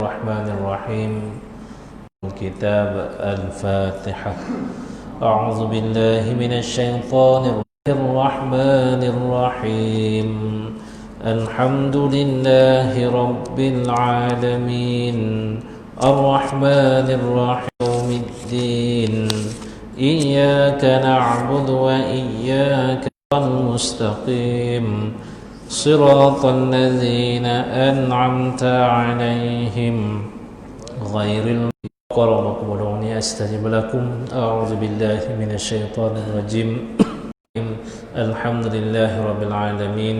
الرحمن الرحيم. الكتاب الفاتحة. أعوذ بالله من الشيطان الرحمن الرحيم. الحمد لله رب العالمين الرحمن الرحيم يوم الدين إياك نعبد وإياك المستقيم صراط الذين أنعمت عليهم غير المغضوب عليهم أستجب لكم. أعوذ بالله من الشيطان الرجيم. الحمد لله رب العالمين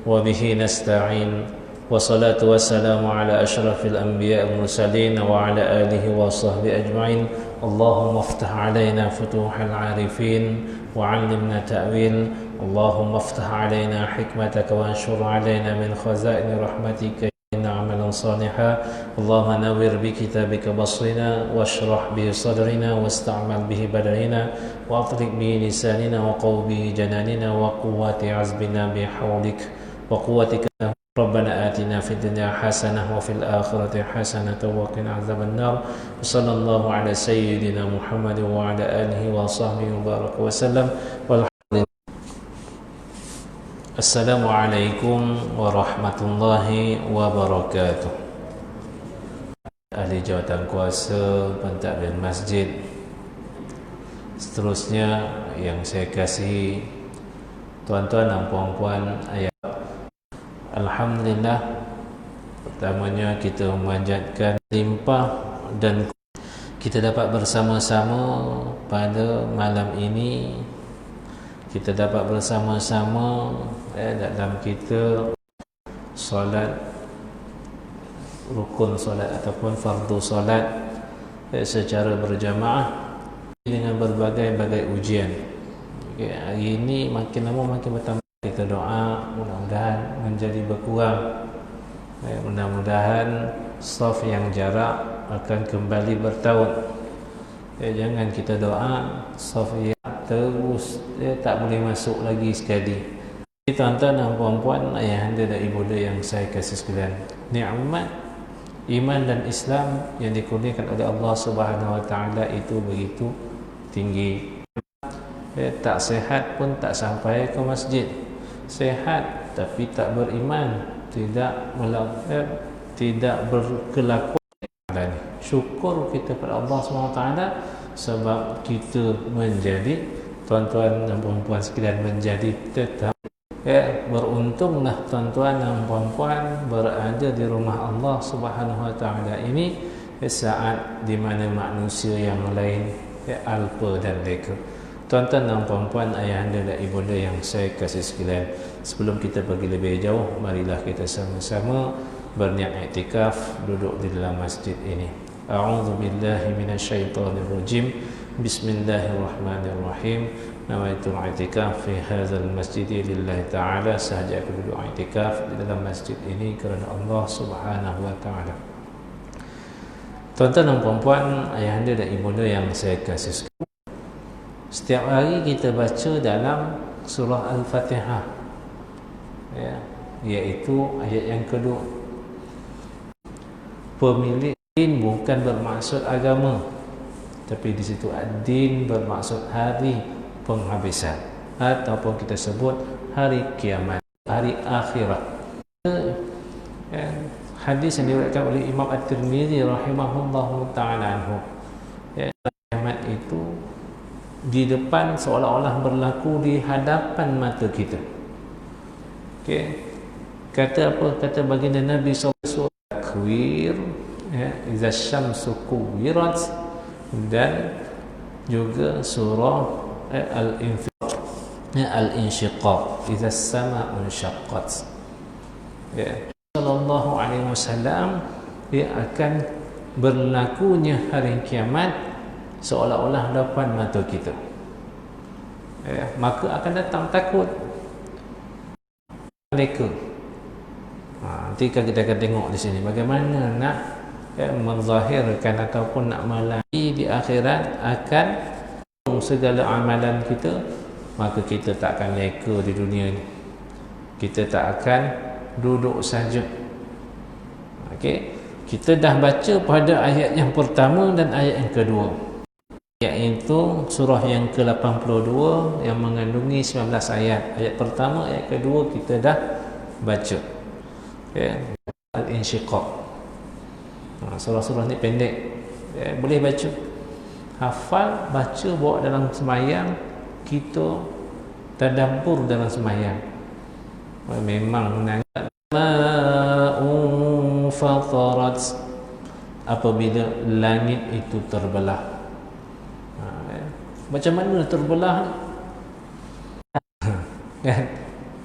وبه نستعين والصلاة والسلام على أشرف الأنبياء والمرسلين وعلى آله وصحبه أجمعين. اللهم افتح علينا فتوح العارفين وعلمنا تأويل. اللهم افتح علينا حكمتك وانشر علينا من خزائن رحمتك عملا صالحا. اللهم نور بكتابك بصرنا واشرح به صدرنا واستعمل به بدننا واطلق به لساننا وقو به جناننا وقوة عزبنا بحولك وقوتك. ربنا آتنا في الدنيا حسنة وفي الآخرة حسنة وقنا عذاب النار. وصلى الله على سيدنا محمد وعلى آله وصحبه وبارك وسلم. Assalamualaikum warahmatullahi wabarakatuh. Ahli jawatan kuasa pentadbir masjid, seterusnya yang saya kasihi tuan-tuan dan puan-puan ayah, alhamdulillah, pertamanya kita memanjatkan limpah dan kita dapat bersama-sama pada malam ini. Kita dapat bersama-sama dalam kita solat rukun solat ataupun fardu solat secara berjamaah dengan berbagai-bagai ujian. Hari ini makin lama makin bertambah. Kita doa mudah-mudahan menjadi berkurang. Mudah-mudahan saf yang jarak akan kembali bertaut. Jangan kita doa saf yang terus tak boleh masuk lagi sekali. Tuan-tuan dan puan-puan, ayahanda dan ibunda yang saya kasih sekalian, nikmat iman dan Islam yang dikurniakan oleh Allah Subhanahu Wa Taala itu begitu tinggi. Tak sehat pun tak sampai ke masjid, sehat tapi tak beriman, tidak berkelakuan. Syukur kita kepada Allah Subhanahu Wa Taala sebab kita menjadi, tuan-tuan dan puan-puan sekalian, menjadi tetap beruntunglah tuan-tuan dan puan-puan berada di rumah Allah Subhanahu Wa Taala ini saat di mana manusia yang lain alpa dan leka. Tuan-tuan dan puan-puan, ayahanda dan ibunda yang saya kasih sekalian, sebelum kita pergi lebih jauh, marilah kita sama-sama berniat iktikaf duduk di dalam masjid ini. A'udzu billahi minasyaitonir rajim. Bismillahirrahmanirrahim. Nawaitul i'tikaf fi hadzal masjid lillahi ta'ala. Sahaja aku duduk i'tikaf di dalam masjid ini kerana Allah Subhanahu wa taala. Tuan-tuan dan puan-puan, ayahanda dan ibunda yang saya kasih sekalian, setiap hari kita baca dalam surah Al-Fatihah, iaitu ayat yang kedua. Pemilik din bukan bermaksud agama, tapi di situ ad-din bermaksud hari penghabisan, ataupun kita sebut hari kiamat, hari akhirat. Hadis yang diriwayatkan oleh Imam At-Tirmizi rahimahullahu ta'ala anhu, kiamat itu di depan seolah-olah berlaku di hadapan mata kita. Kata apa? Kata baginda Nabi SAW, takwir, iza syamsu kuwirat, dan juga surah Al-Insyiqaq, iza sama unsyaqqat. Sallallahu alaihi wasallam, dia akan berlakunya hari kiamat seolah-olah depan mata kita. Maka akan datang takut mereka. Nanti kita akan tengok di sini bagaimana nak menzahirkan ataupun nak melari di akhirat akan segala amalan kita, maka kita tak akan leka di dunia ni. Kita tak akan duduk saja. Okey. Kita dah baca pada ayat yang pertama dan ayat yang kedua, iaitu surah yang ke-82 yang mengandungi 19 ayat. Ayat pertama, ayat kedua kita dah baca, ya. Al-Insyiqaq. Surah-surah ni pendek, ya, boleh baca, hafal, baca, bawa dalam sembahyang, kita tadabbur dalam sembahyang. Memang menangis ma'un fatarat, apabila langit itu terbelah. Macam mana terbelah kan?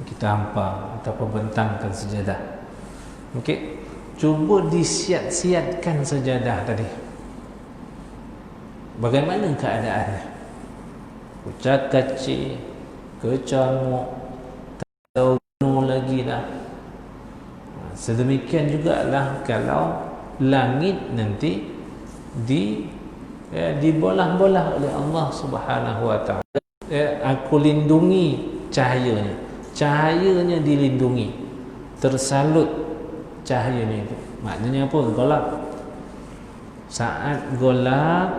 Kita hampa ataupun bentangkan sejadah. Okey, cuba disiat-siatkan sejadah tadi. Bagaimana keadaannya? Kucak-kacir, kecamuk, tak tahu lagi dah. Sedemikian jugalah kalau langit nanti dibolah-bolah oleh Allah Subhanahu wa taala. Aku lindungi cahayanya dilindungi, tersalut cahayanya itu. Maknanya apa? Gelap. Saat gelap,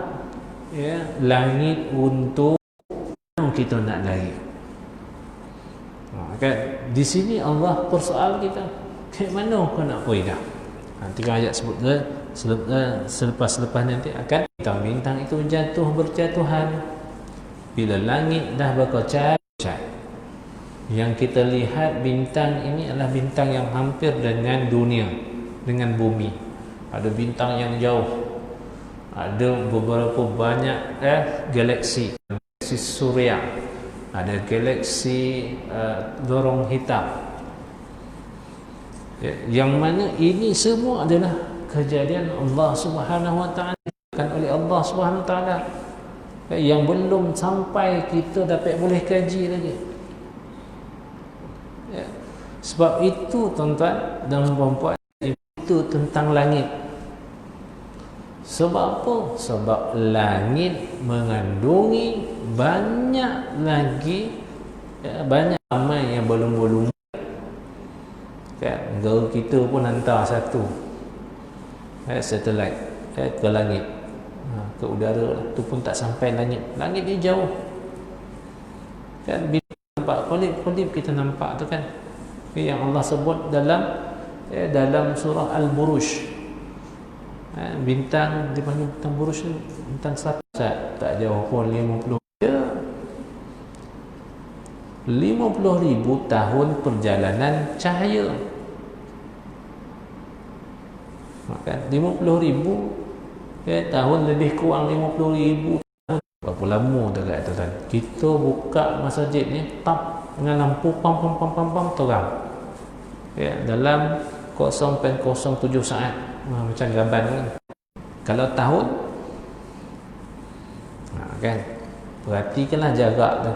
ya, langit untuk kita nak lari. Kan di sini Allah persoal kita, ke mana kau nak pergi dah? Nanti ayat sebut selepas nanti akan bintang-bintang itu jatuh berjatuhan. Bila langit dah berkacat, yang kita lihat bintang ini adalah bintang yang hampir dengan dunia, dengan bumi. Ada bintang yang jauh, ada beberapa banyak galaksi Surya, ada galaksi lorong hitam, ya, yang mana ini semua adalah kejadian Allah Subhanahu wa taala, oleh Allah Subhanahu wa taala, yang belum sampai kita dapat boleh kaji lagi. Ya. Sebab itu tuan-tuan dan puan-puan, itu tentang langit. Sebab apa? Sebab langit mengandungi banyak lagi, ya, banyak ramai yang belum kan, negara kita pun hantar satu satelit ke langit, ke udara tu pun tak sampai langit. Langit ni jauh kan, bila nampak kolib kita nampak tu kan, yang Allah sebut dalam surah Al-Buruj. Bintang dipanggil bintang Buruj, bintang Safar, tak jauh pun 50 ribu tahun perjalanan cahaya. Kan 50 ribu tahun, lebih kurang 50 ribu tahun. Berapa lama tu kata tuan? Kita buka masjid ni tap dengan lampu pam terang, ya, dalam 0.07 saat. Macam gaban kan. Kalau tahun, kan, perhatikanlah jarak tu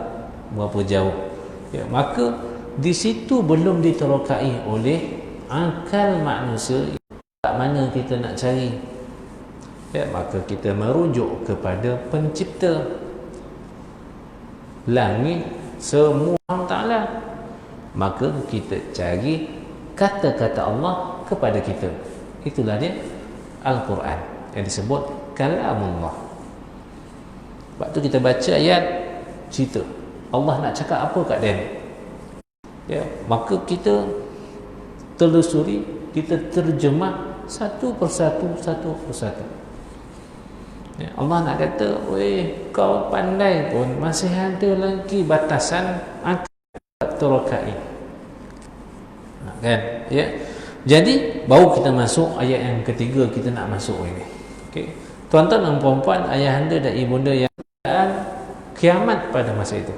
berapa jauh, ya. Maka di situ belum diterokai oleh akal manusia. Tak mana kita nak cari, ya, maka kita merujuk kepada pencipta langit semua Ta'ala. Maka kita cari kata-kata Allah kepada kita. Itulah dia Al-Quran yang disebut kalamullah. Sebab tu kita baca ayat cerita Allah nak cakap apa kat dia, ya, maka kita telusuri, kita terjemah satu persatu. Ya, Allah nak kata, weh, kau pandai pun masih ada lagi batasan akal terokai, kan, ya. Jadi baru kita masuk ayat yang ketiga kita nak masuk ini. Okey. Tuan-tuan dan puan-puan, ayahanda dan ibunda yang kiamat pada masa itu.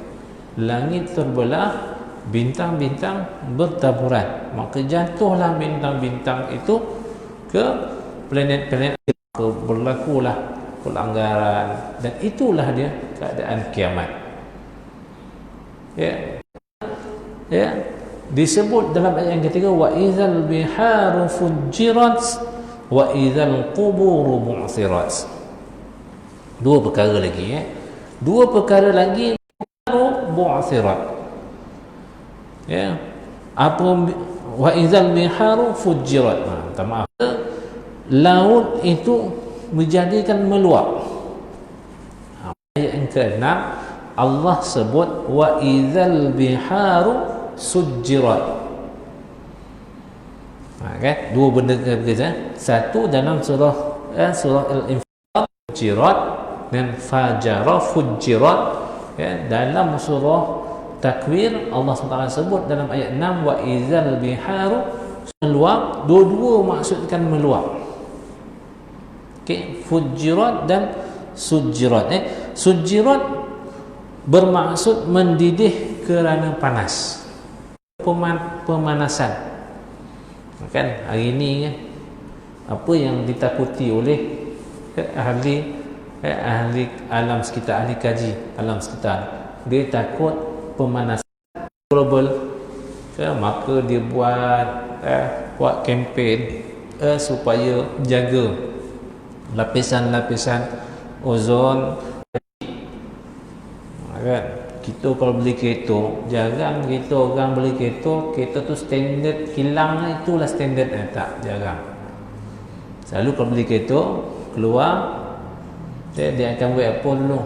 Langit terbelah, bintang-bintang bertaburan. Maka jatuhlah bintang-bintang itu ke planet-planet, berlakulah pelanggaran, dan itulah dia keadaan kiamat. Ya. Ya. Disebut dalam ayat yang ketiga, wa idzal biharu fujirat wa idzal quburu bu'thirat. Dua perkara lagi, ya. Dua perkara lagi bu'thirat. Ya. Apa wa idzal biharu fujirat? Maaf. laut itu menjadikan meluap. Ayat yang ke-6 Allah sebut wa idzal biharu sujjirat. Kan? Dua benda berbeza. Satu dalam surah Al-Infitar fujirat dan fajara fujirat. Dalam surah Takwir Allah SWT sebut dalam ayat 6 wa idzal biharu meluap. Dua-dua maksudkan meluap. Fujirat dan sujirat. Sujirat bermaksud mendidih kerana panas, pemanasan. Kan hari ini kan, apa yang ditakuti oleh ahli alam sekitar, ahli kaji alam sekitar, dia takut pemanasan global. Maka dia buat kempen supaya jaga lapisan-lapisan ozon. Kan? Kita kalau beli kereta, jarang kita orang beli kereta tu standard kilang, itulah standard. Tak, jarang. Selalu kalau beli kereta keluar, dia akan buat apa dulu?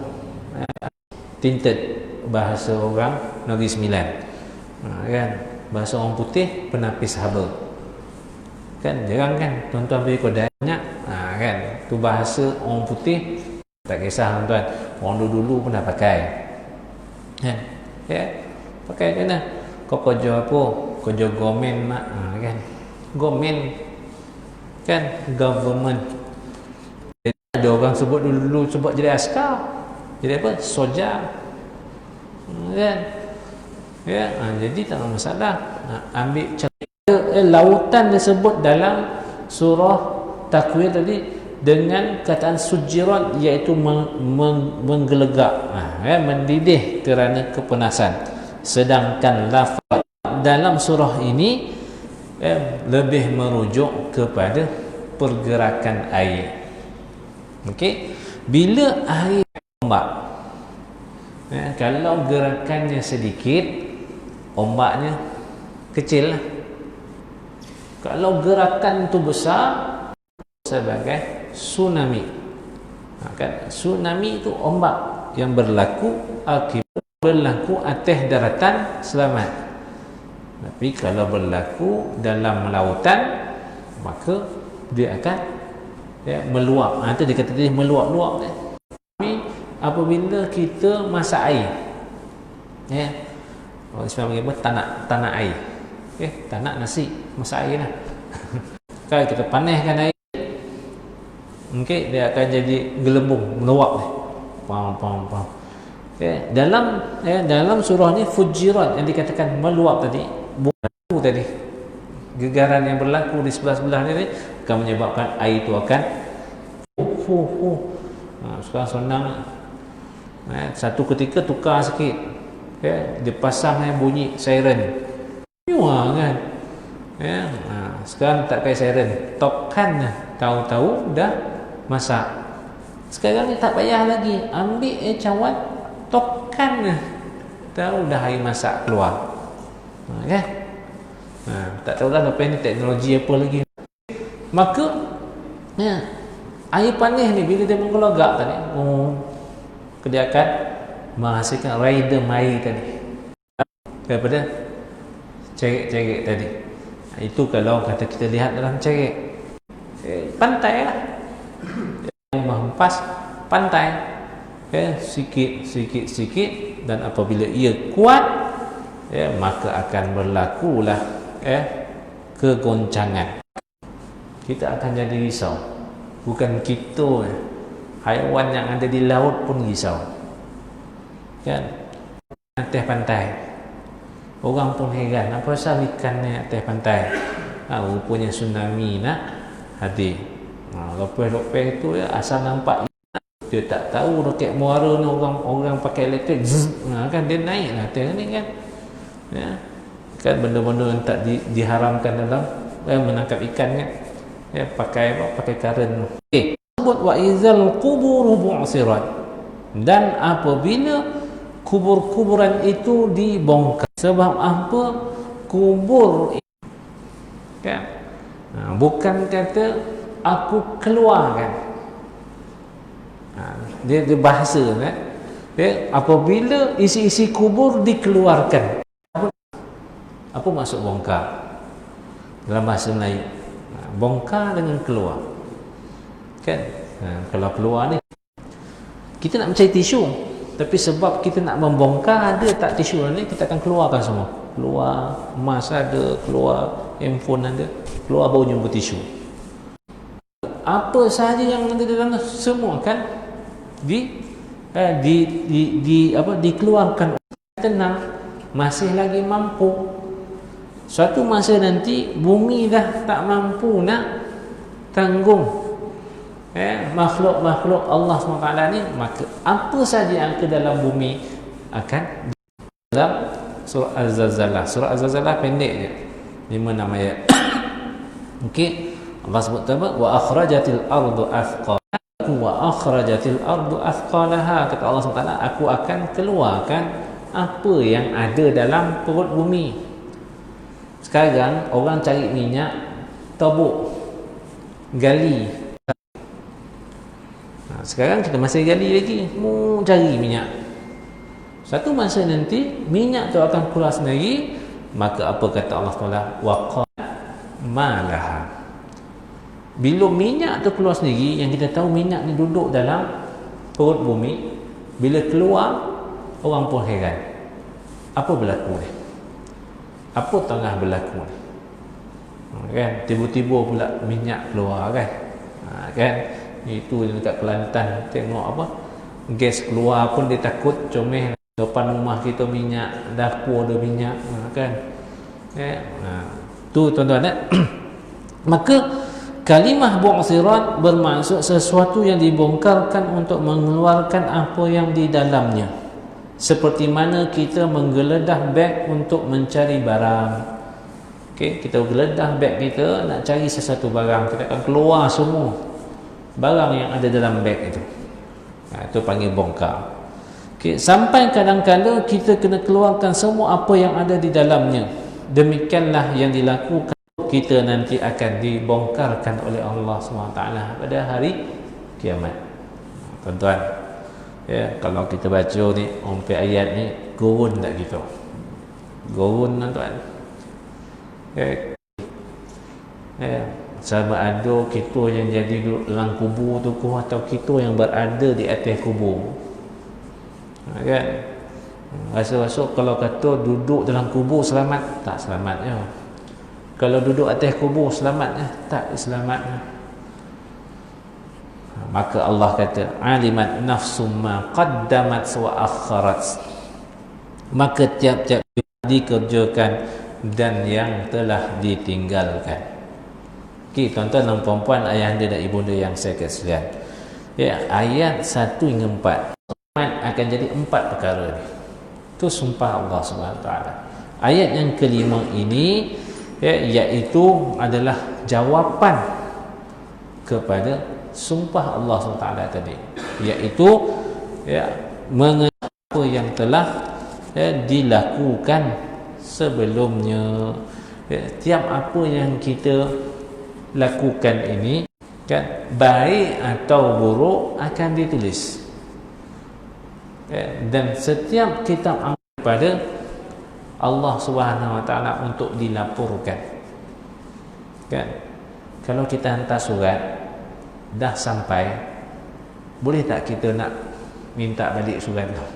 Tinted, bahasa orang Negeri Sembilan. Kan? Bahasa orang putih, penapis haba. Kan jarang kan tuan-tuan beli kodanya. Kan? Tu bahasa orang putih. Tak kisah tuan-tuan, orang dulu pernah pakai. Pakai kan dah. Kau kerja apa? Kerja gomen mak. Kan? Gomen kan government. Ada orang sebut dulu sebut jadi askar. Jadi apa? Soja. Kan? Jadi tak ada masalah. Ambil cerita lautan disebut dalam surah Takwir tadi dengan kataan sujirat, iaitu menggelegak, mendidih kerana kepanasan. Sedangkan lafaz dalam surah ini lebih merujuk kepada pergerakan air. Okey, bila air ombak, kalau gerakannya sedikit, ombaknya kecil lah. Kalau gerakan itu besar, sebagai tsunami. Kan? Tsunami itu ombak yang berlaku akibat berlaku atas daratan selamat. Tapi kalau berlaku dalam lautan, maka dia akan meluap. Itu dia kata tadi meluap-luap. Tapi apabila kita masak air, orang Islam panggil apa? Tanah air. Tanah nasi, masak air lah. Kalau kita panaskan air, dia akan jadi gelembung, meluap. Pam. Dalam surah ni fujirat yang dikatakan meluap tadi, berlaku tadi, gegaran yang berlaku di sebelah-sebelah ni akan menyebabkan air itu akan sekarang senang. Satu ketika tukar sikit, dia pasang bunyi siren, kan? Sekarang tak pakai siren, tokan, tahu-tahu dah masak. Sekarang ni tak payah lagi, ambil cawan, tokan, tahu dah air masak keluar. Kan? Tak tahulah lepas ni teknologi apa lagi. Maka air panas ni bila dia menggelegak tadi, dia akan menghasilkan random air tadi daripada cerik-cerik tadi. Itu kalau kata kita lihat dalam cerik pantai lah, yang menghempas pantai, sikit, dan apabila ia kuat, maka akan berlakulah kegoncangan. Kita akan jadi risau. Bukan kita, haiwan yang ada di laut pun risau. Kan? Atas pantai, orang pun heran, apa pasal ikan ni atas pantai? Rupanya tsunami nak hadir. Lepas-lepas tu asal nampak dia tak tahu roket muara ni orang pakai elektrik, kan dia naik lah atas ni kan. Kan benda-benda yang tak diharamkan dalam menangkap ikan kan. Pakai karen. Sebut wa izal qubur bu'sirat, dan apabila kubur-kuburan itu dibongkar. Sebab apa? Kubur kan, bukan kata aku keluarkan. Dia bahasa apabila isi-isi kubur dikeluarkan. Apa maksud bongkar dalam bahasa Melayu? Bongkar dengan keluar, kan? Kalau keluar ni kita nak mencari tisu, tapi sebab kita nak membongkar, ada tak tisu ni, kita akan keluarkan semua. Keluar emas ada, keluar handphone ada, keluar baru jumpa tisu. Apa sahaja yang ada dalam semua kan dikeluarkan. Tenang, masih lagi mampu. Suatu masa nanti bumi dah tak mampu nak tanggung makhluk-makhluk Allah SWT ni, maka apa saja yang ke dalam bumi akan dalam surah Az-Zalzalah. Surah Az-Zalzalah pendek je, 5-6 ayat. Okey, Allah sebut apa? Wa akhrajatil ardu athqalaha wa akhrajatil ardu athqalaha. Kata Allah SWT, aku akan keluarkan apa yang ada dalam perut bumi. Sekarang orang cari minyak, tabuk, gali. Sekarang kita masih gali lagi, mau cari minyak. Satu masa nanti minyak tu akan keluar sendiri. Maka apa kata Allah Taala? Wa malaha. Bila minyak tu keluar sendiri, yang kita tahu minyak ni duduk dalam perut bumi, bila keluar orang pun heran. Apa berlaku ni? Apa tengah berlaku ni? Kan tiba-tiba pula minyak keluar kan? Kan itu dekat Kelantan, tengok apa, gas keluar pun dia takut, comel depan rumah kita minyak, dapur ada minyak, kan? Tu tuan-tuan. Maka kalimah bu'sirat bermaksud sesuatu yang dibongkarkan untuk mengeluarkan apa yang di dalamnya. Seperti mana kita menggeledah beg untuk mencari barang. Okey, kita geledah beg kita nak cari sesuatu barang, kita akan keluar semua barang yang ada dalam beg itu. Itu panggil bongkar. Okey, sampai kadang-kadang kita kena keluarkan semua apa yang ada di dalamnya. Demikianlah yang dilakukan, kita nanti akan dibongkarkan oleh Allah SWT pada hari kiamat. Tuan-tuan, kalau kita baca ni sampai ayat ni, gurun tak kita? Gurun, tuan-tuan. Sama ada kita yang jadi duduk dalam kubur tu atau kita yang berada di atas kubur, kan? Rasa-rasa kalau kata duduk dalam kubur selamat, tak selamat ya. Kalau duduk atas kubur selamat ya, tak selamat ya. Maka Allah kata, alimat nafsum ma qaddamat wa akharat. Maka tiap-tiap dikerjakan dan yang telah ditinggalkan. Okey, tuan-tuan dan puan-puan, ayahanda dan ibunda yang saya kasihan. Ayat 1 hingga 4 akan jadi 4 perkara ni. Itu sumpah Allah SWT. Ayat yang kelima ini iaitu adalah jawapan kepada sumpah Allah SWT tadi, iaitu mengenai apa yang telah dilakukan sebelumnya. Tiap apa yang kita lakukan ini, kan, baik atau buruk akan ditulis, dan setiap kita ambil kepada Allah Subhanahu Wa Taala untuk dilaporkan. Kan, kalau kita hantar surat dah sampai, boleh tak kita nak minta balik surat tu?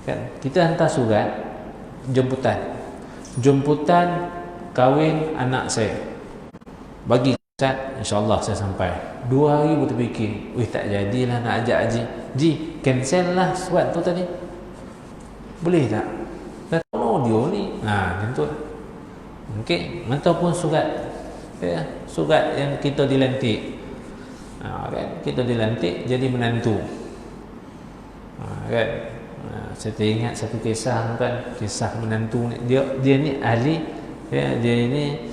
Kan, kita hantar surat jemputan kahwin anak saya, bagi Ustaz, insyaAllah saya sampai. 2 hari berterfikir, tak jadilah nak ajak Ji, cancel lah surat tu tadi, boleh tak? Dah tahu audio ni, macam tu. Okey, ataupun surat yang kita dilantik, kan, kita dilantik jadi menantu, kan. Saya teringat satu kisah, kan, kisah menantu ni, dia ni ahli, dia ini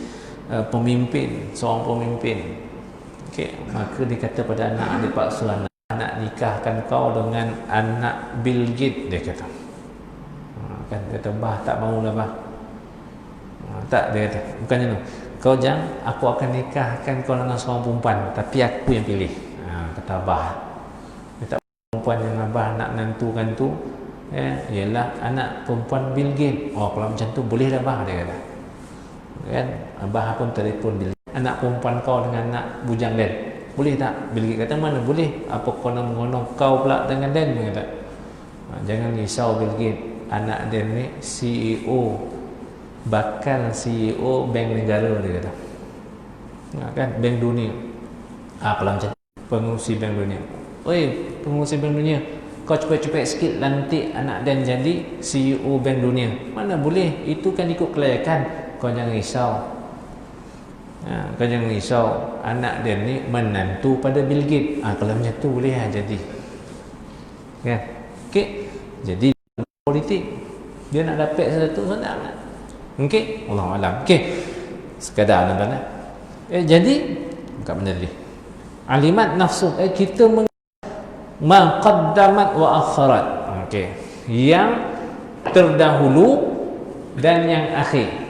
pemimpin, seorang pemimpin. Okey, maka dia kata pada anak, dia paksa anak nikahkan kau dengan anak Bill Gates, dia kata. Kan, dia kata, bah, tak maulah bah. Tak, dia kata, bukannya tu, kau jangan, aku akan nikahkan kau dengan seorang perempuan, tapi aku yang pilih. Kata Abah. Dia tak, perempuan yang Abah nak menentukan tu ialah anak perempuan Bill Gates. Kalau macam tu boleh dah Abah, dia kata. Kan, Abah pun telefon Bill Gates, anak perempuan kau dengan anak bujang Dan, boleh tak? Bill Gates kata, mana boleh, apa kau nak mengonong kau pula dengan Dan? Dia kata, jangan risau Bill Gates, anak Dan ni CEO, bakal CEO bank negara, dia kata. Kan, bank dunia. Kalau macam pengurusi bank dunia, pengurusi bank dunia, kau cepet-cepet sikit lantik anak Dan jadi CEO bank dunia. Mana boleh, itu kan ikut kelayakan. Kau jangan risau. Kau jangan risau, anak Dan ni menantu pada Bill Gates. Kalau macam tu boleh jadi. Kan? Okey. Jadi politik dia nak dapat sesuatu sangat. Okey, Allah alam. Okey. Sekadar tuan-tuan. Jadi bukan benda tadi. Alimat nafsu, kita ma qaddamat wa akharat. Okey. Yang terdahulu dan yang akhir.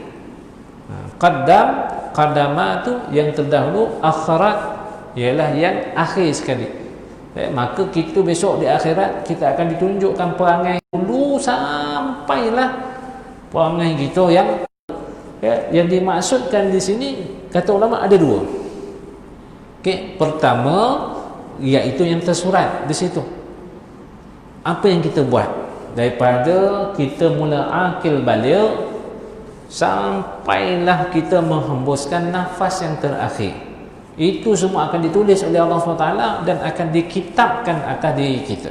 Qaddama tu yang terdahulu, akharat ialah yang akhir sekali. Maka kita besok di akhirat kita akan ditunjukkan perangai dulu sampailah perangai kita yang dimaksudkan di sini, kata ulama ada dua. Okey, pertama iaitu yang tersurat di situ. Apa yang kita buat daripada kita mula akil balik sampailah kita menghembuskan nafas yang terakhir, itu semua akan ditulis oleh Allah SWT dan akan dikitabkan atas diri kita.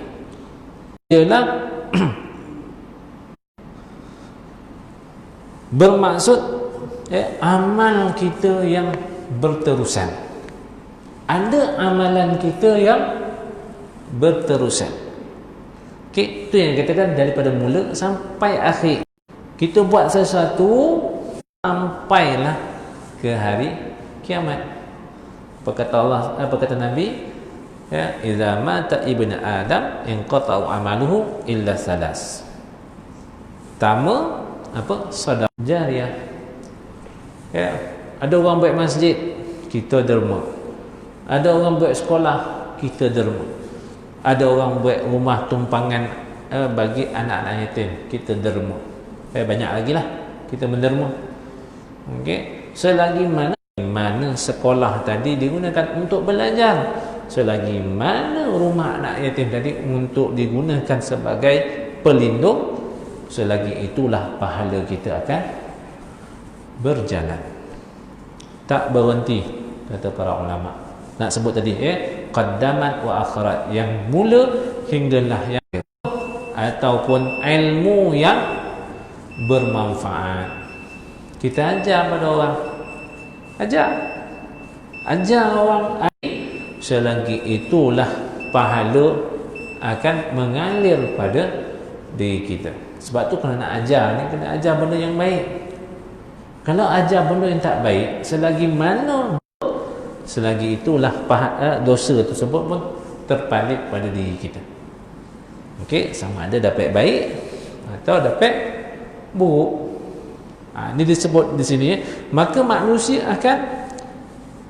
Ialah bermaksud amal kita yang berterusan. Ada amalan kita yang berterusan. Okay, itu yang dikatakan daripada mula sampai akhir. Kita buat sesuatu sampailah ke hari kiamat. Apa kata Allah, apa kata Nabi? Idza mata ibnu Adam inqata'u amaluhu illa salas. Pertama, apa? Sedekah jariah. Ada orang buat masjid, kita derma. Ada orang buat sekolah, kita derma. Ada orang buat rumah tumpangan bagi anak-anak yatim, kita derma. Banyak lagi lah kita menderma. Okey, selagi mana sekolah tadi digunakan untuk belajar, selagi mana rumah anak yatim tadi untuk digunakan sebagai pelindung, selagi itulah pahala kita akan berjalan, tak berhenti, kata para ulama. Nak sebut tadi qaddamat wa akhirat, yang mula hinggalah yang ataupun ilmu yang bermanfaat. Kita ajar pada orang, ajar orang, selagi itulah pahala akan mengalir pada diri kita. Sebab tu kalau nak ajar ni, kena ajar benda yang baik. Kalau ajar benda yang tak baik, selagi mana, selagi itulah dosa tersebut pun terpalit pada diri kita. Okey, sama ada dapat baik atau dapat buruk. Ini disebut di sini. Maka manusia akan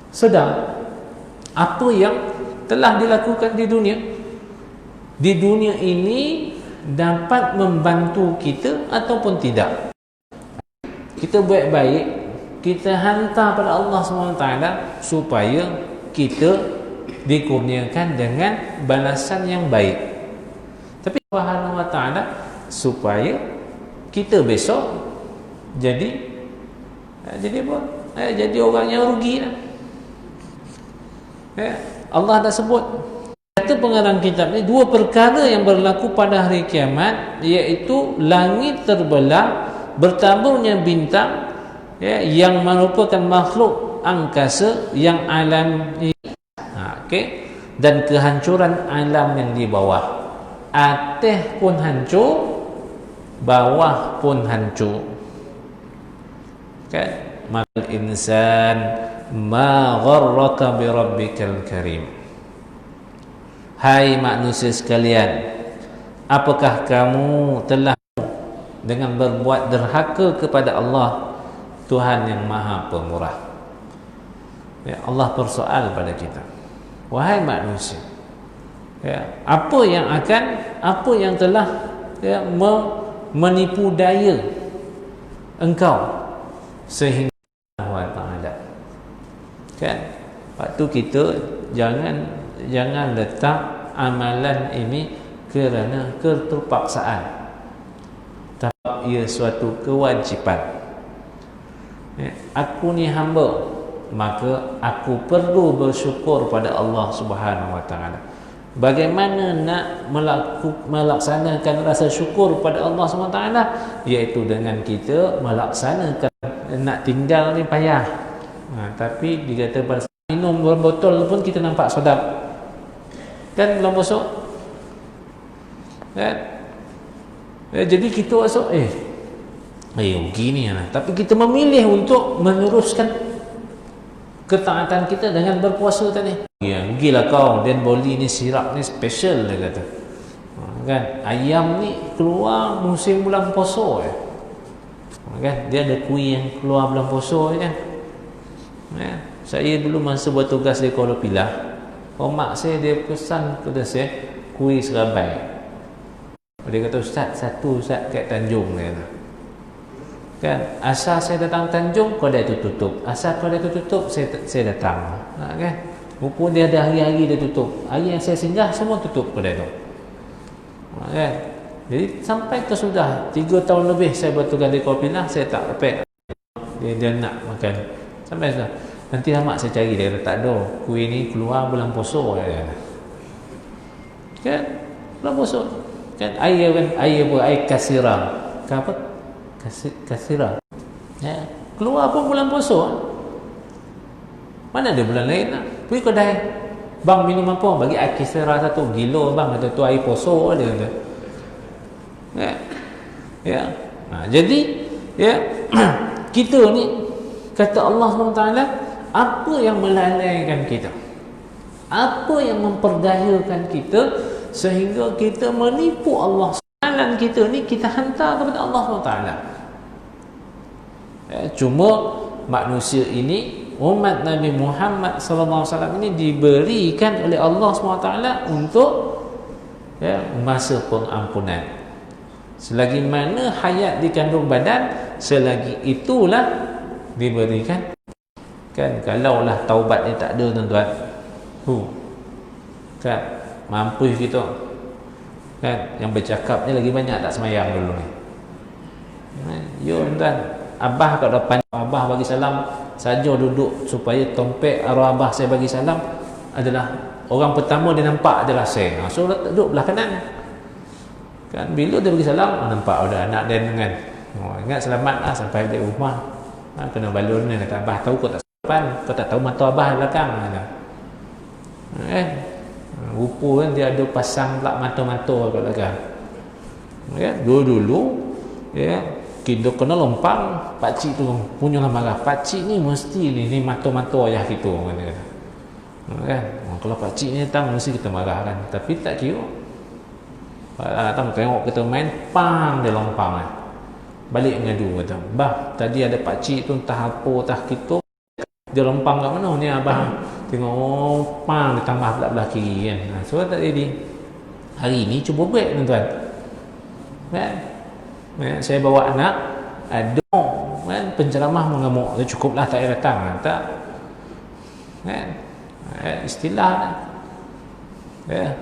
sedar apa yang telah dilakukan di dunia. Di dunia ini dapat membantu kita ataupun tidak. Kita buat baik, kita hantar pada Allah SWT supaya kita dikurniakan dengan balasan yang baik. Tapi Allah SWT supaya kita besok jadi apa? Jadi orang yang rugi lah. Allah dah sebut, kata pengarang kitab ni, dua perkara yang berlaku pada hari kiamat, iaitu langit terbelah, bertaburnya bintang yang merupakan makhluk angkasa yang alam dan kehancuran alam yang di bawah. Atas pun hancur, bawah pun hancur. Kan? Mal insan ma gharraka bi rabbikal karim. Hai manusia sekalian, apakah kamu telah dengan berbuat derhaka kepada Allah, Tuhan yang Maha Pemurah? Ya, Allah bersoal pada kita, wahai manusia, ya, apa yang telah ya, menipu daya engkau sehingga Allah Ta'ala, kan? Waktu kita jangan letak amalan ini kerana keterpaksaan, tapi ia suatu kewajipan. Ya, aku ni hamba, maka aku perlu bersyukur pada Allah Subhanahu Wa Taala. Bagaimana nak melaksanakan rasa syukur pada Allah Subhanahu Wa Taala? Iaitu dengan kita melaksanakan, nak tinggal ni payah, tapi dikata pada minum dalam botol pun kita nampak sedap, kan? Belum bosok, kan? Jadi kita masuk begini lah. Tapi kita memilih untuk meneruskan ketaatan kita dengan berpuasa tadi. Ya, rugilah kau, dan boli ni sirap ni special, dia kata. Kan? Ayam ni keluar musim bulan puasa, kan? Dia ada kuih yang keluar bulan puasa, kan? Ya. Saya dulu masa buat tugas di Kuala Pilah, mak saya dia pesan kepada saya kuih serabai. Dia kata, Ustaz, satu Ustaz kat Tanjung, dia kata. Kan, asal saya datang Tanjung, kedai itu tutup. Asal kedai itu tutup, saya datang. Kan? Walaupun dia ada hari-hari dia tutup, hari yang saya singgah semua tutup kedai itu. Kan? Jadi sampai ke sudah 3 tahun lebih saya bertugas di Kuala Pilah, saya tak dapat dia nak makan. Sampai sudah, nanti mak saya cari, dia kata tak ada, kuih ni keluar bulan puasa, kan? Bulan puasa, kan? Air kasira, kan apa? Kasira, ya, keluar pun bulan puasa. Mana ada bulan lain nak pergi kedai, bang minum apa, bagi air kasira satu, gila bang, kata tu air puasa, dia kata. Ya. Jadi ya, kita ni, kata Allah SWT, apa yang melalaikan kita, apa yang memperdayakan kita sehingga kita menipu Allah. Amalan kita ni kita hantar kepada Allah SWT. Cuma manusia ini, umat Nabi Muhammad SAW ini diberikan oleh Allah SWT untuk masa pengampunan. Selagi mana hayat di kandung badan, selagi itulah diberikan. Kan, kalaulah taubat ni tak ada, tuan-tuan, kan, mampu kita, kan, yang bercakap ni lagi banyak tak semayang dulu ni. Yo, tuan, abah kat depan, abah bagi salam saja duduk, supaya tompek arwah abah saya bagi salam adalah orang pertama dia nampak adalah saya. So duduk belah kanan, kan, bila dia bagi salam nampak ada anak dia dengan, ingat selamat lah sampai balik rumah. Kena balon ni, kata abah tahu kau tak depan, kau tak tahu mata abah belakang, rupa kan dia ada pasang pula mata-mata kat belakang. Dulu ya, kita kena lompang, pakcik tu punyalah marah. Pakcik ni mesti ni mata-mata ayah kita, kan? Kalau pakcik ni datang mesti kita marah, kan? Tapi tak kira. Datang tengok kita main, pang dia lompang, kan? Balik ngadu, kata, bah, tadi ada pakcik tu entah apa, entah kita, dia lompang kat mana ni abah. Tengok, pang dia tambah belah kiri, kan? So tak jadi. Hari ni cuba break, tuan-tuan, kan? Saya bawa anak, kan, penceramah mengamuk, cukuplah tak payah datang, tak, kan? Istilah,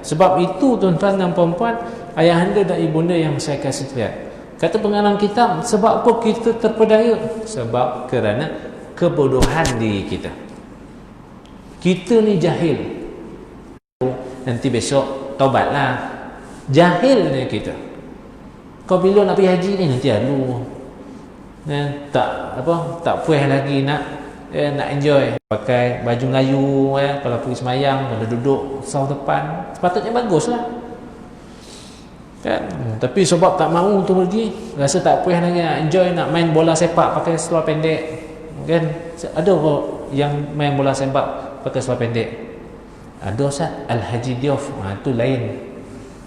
sebab itu, tuan-tuan dan puan-puan, ayahanda dan ibunda yang saya kasih lihat, kata pengarang kitab, sebab apa kita terpedaya? Sebab kerana kebodohan diri kita. Kita ni jahil. Nanti besok taubatlah. Jahil ni kita. Kau bila nak pergi haji ni, nanti alu, tak puas lagi nak enjoy, pakai baju Melayu, kalau pergi semayang kena duduk sah depan, sepatutnya baguslah, kan? Tapi sebab tak mahu tu pergi, rasa tak puas lagi nak enjoy, nak main bola sepak pakai seluar pendek, kan? Ada kok yang main bola sepak pakai seluar pendek? Ada, Ustaz, Al-Haji Diof, tu lain,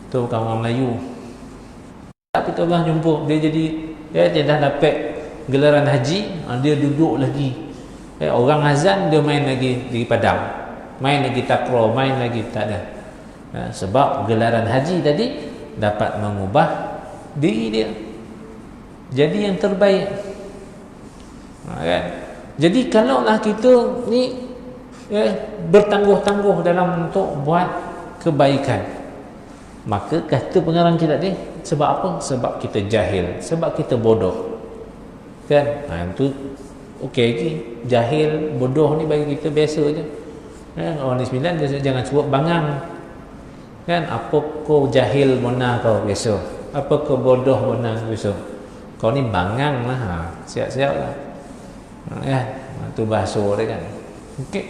tu bukan orang Melayu. Tapi tu Allah jumpa dia, jadi dia dah dapat gelaran haji, dia duduk lagi Orang azan dia main lagi di padang, main lagi takraw, main lagi tak ada. Sebab gelaran haji tadi dapat mengubah diri dia jadi yang terbaik. Kan? Jadi kalaulah kita ni bertangguh-tangguh dalam untuk buat kebaikan, maka kata pengarang kita ni, sebab apa? Sebab kita jahil, sebab kita bodoh. Kan? Itu okey lagi. Jahil, bodoh ni bagi kita biasa je. Orang di sembilan jangan sebut bangang. Kan? Apa kau jahil bona kau biasa? Apa kau bodoh bona biasa? Kau ni bangang lah. Siap-siap lah. Kan? Itu bahasa dia kan. Okey.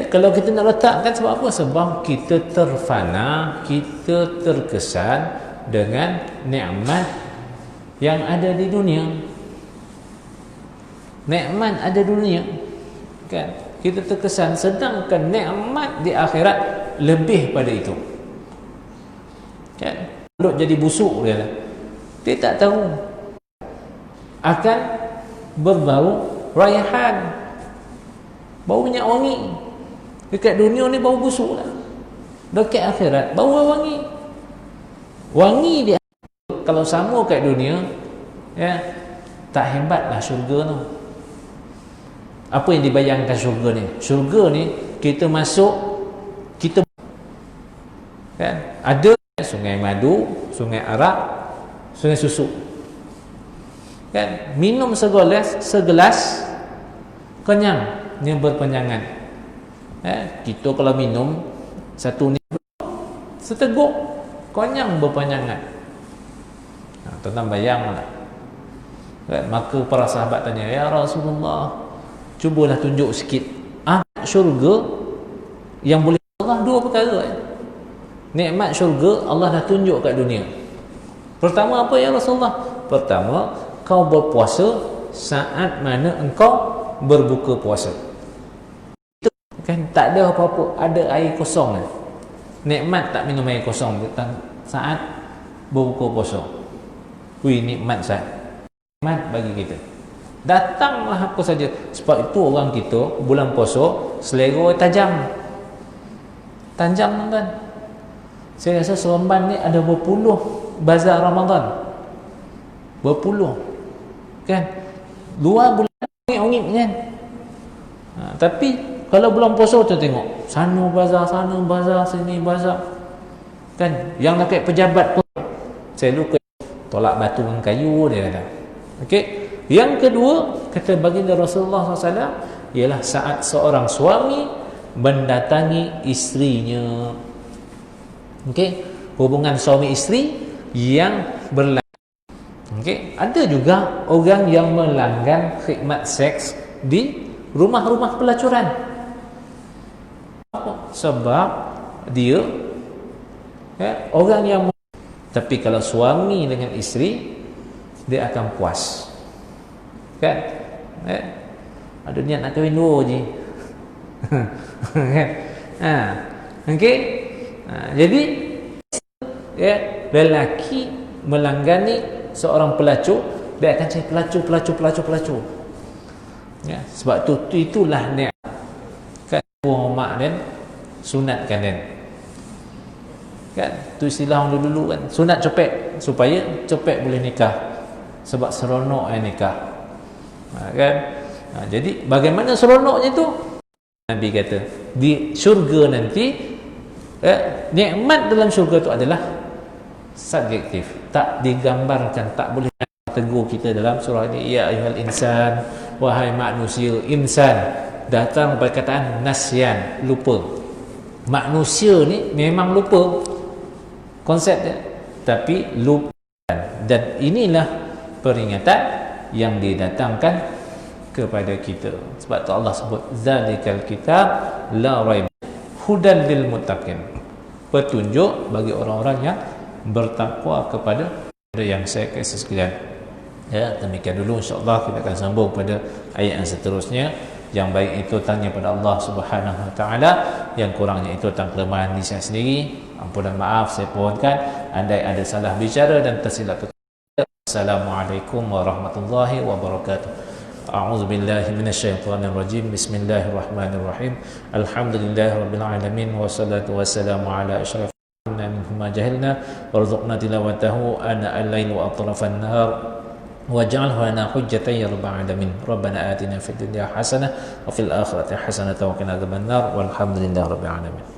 Kalau kita nak letakkan sebab apa? Sebab kita terfana, kita terkesan dengan nikmat yang ada di dunia. Nikmat ada dunia, kan? Kita terkesan, sedangkan nikmat di akhirat lebih pada itu. Kan? Mulut jadi busuk dia. Dia tak tahu akan berbau raihan, bau minyak wangi. Dekat dunia ni bau busuk lah. Dekat akhirat bau wangi. Wangi dia kalau sama kat dunia, ya, tak hebatlah syurga tu. Apa yang dibayangkan syurga ni? Syurga ni kita masuk, kita kan ada sungai madu, sungai arak, sungai susu. Kan? Minum segelas kenyang, ni berpenyangan. Kita kalau minum satu ni seteguk kenyang berpenyangan. Tuan-tuan bayanglah. Maka para sahabat tanya, ya Rasulullah, cubalah tunjuk sikit syurga yang boleh Allah dua perkara. Nikmat syurga Allah dah tunjuk kat dunia. Pertama apa ya Rasulullah? Pertama, kau berpuasa saat mana engkau berbuka puasa. Itu kan tak ada apa-apa, ada air kosong lah. Nikmat tak minum air kosong saat berbuka puasa. Wih, nikmat saat. Nikmat bagi kita. Datanglah apa saja. Sebab itu orang kita bulan puasa selera tajam. Tajam tuan. Saya rasa Seremban ni ada berpuluh bazar Ramadan. Berpuluh. Kan? Luar bulan ongit kan. Tapi kalau bulan puasa tu tengok sana bazar, sini bazar. Kan? Yang dekat pejabat pun saya lupa tolak batu dengan kayu dia kata. Okey. Yang kedua, kata baginda Rasulullah SAW, ialah saat seorang suami mendatangi isterinya. Okey, hubungan suami isteri yang berlaku. Okey, ada juga orang yang melanggar khidmat seks di rumah-rumah pelacuran. Sebab dia orang yang, tapi kalau suami dengan isteri, dia akan puas. Kan? Ada niat nak kahwin dua je. Kan? Okey. Jadi lelaki melanggani seorang pelacur, dia akan cari pelacur. Ya, sebab itulah niat. Kan mak dan sunatkan dan. Kan? Tu istilah orang dulu kan. Sunat copet supaya copet boleh nikah. Sebab seronok nikah. Kan? Jadi bagaimana seronoknya tu? Nabi kata di syurga nanti nikmat dalam syurga tu adalah subjektif, tak digambarkan, tak boleh tegur kita dalam surah ini. Ya ayyuhal insan, wahai manusia. Insan datang perkataan nasyan, lupa. Manusia ni memang lupa konsep dia, tapi lupa. Dan inilah peringatan yang didatangkan kepada kita. Sebab tu Allah sebut zalikal kitab la raib hudan lil muttaqin, petunjuk bagi orang-orang yang bertakwa kepada yang saya kasih sekalian. Ya, demikian dulu, insya-Allah kita akan sambung pada ayat yang seterusnya. Yang baik itu tanya pada Allah Subhanahu wa taala, yang kurangnya itu tentang kelemahan diri saya sendiri. Ampun dan maaf saya pohonkan andai ada salah bicara dan tersilap. Assalamualaikum warahmatullahi wabarakatuh. A'udzu billahi minasyaitonir rajim. Bismillahirrahmanirrahim. Alhamdulillahirabbil alamin wassalatu wassalamu ala asyrafil mimma jahilna warzuqna tilawatahu ana al-lail wa atrafan nahar waj'alhu lana hujjatan ya rabbal alamin. Rabbana atina fid dunya hasanah wa fil akhirati hasanah wa qina adzabannar walhamdulillahi rabbil alamin.